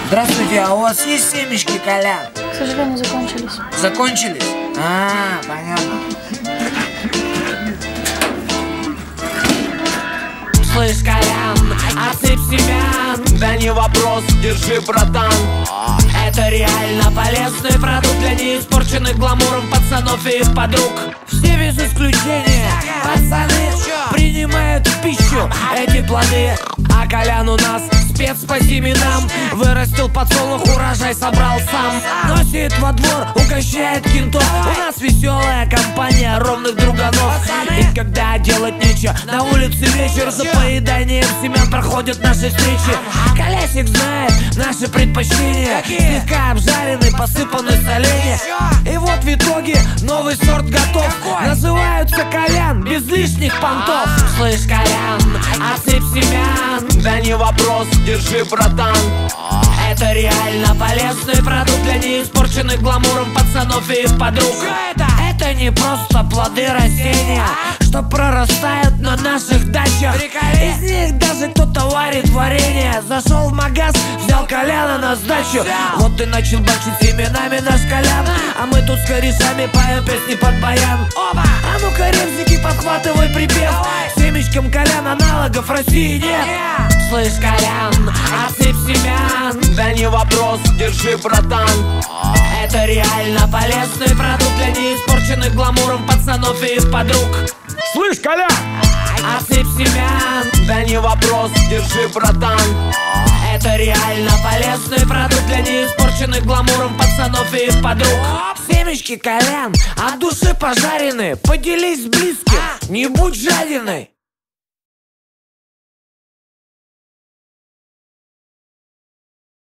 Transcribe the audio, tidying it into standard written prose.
Здравствуйте, а у вас есть семечки, Колян? К сожалению, закончились. Закончились? Понятно. Слышь, Колян, отсыпь семян. Да не вопрос, держи, братан. Это реально полезный продукт для неиспорченных гламуром пацанов и их подруг. Все без исключения, пацаны, принимают в пищу эти плоды. А Колян у нас спец по семенам. Вырастил подсолнух, урожай собрал сам. Носит во двор, угощает кентов. У нас веселая компания ровных друганов. И когда делать нечего, на улице вечер за поеданием семян проходят наши встречи. Колясик знает наши предпочтения, слегка обжаренный, посыпанный соленья. И вот в итоге новый сорт готов. Называются Колян, без лишних понтов. Слышь, Колян, отсыпь семян. Да не вопрос, держи, братан. Это реально полезный продукт для неиспорченных гламуром пацанов и их подруг. Это не просто плоды растения, что прорастают на наших дачах. Из них даже кто-то варит варенье. Зашел в магаз, взял Коляна на сдачу. Вот и начал бачить семенами наш Колян. А мы тут с корешами поем песни под баян. А ну-ка, репзики, подхватывай припев. Семечкам Колян аналогов в России нет. Слышь, Колян, отсыпь семян. Да не вопрос, держи, братан. Это реально полезный продукт для неиспорченных гламуром пацанов и их подруг. Слышь, Колян! Отсыпь семян. Да не вопрос, держи, братан. Это реально полезный продукт для неиспорченных гламуром пацанов и их подруг. Семечки, Колян, от души пожаренные. Поделись с близким, не будь жадиной.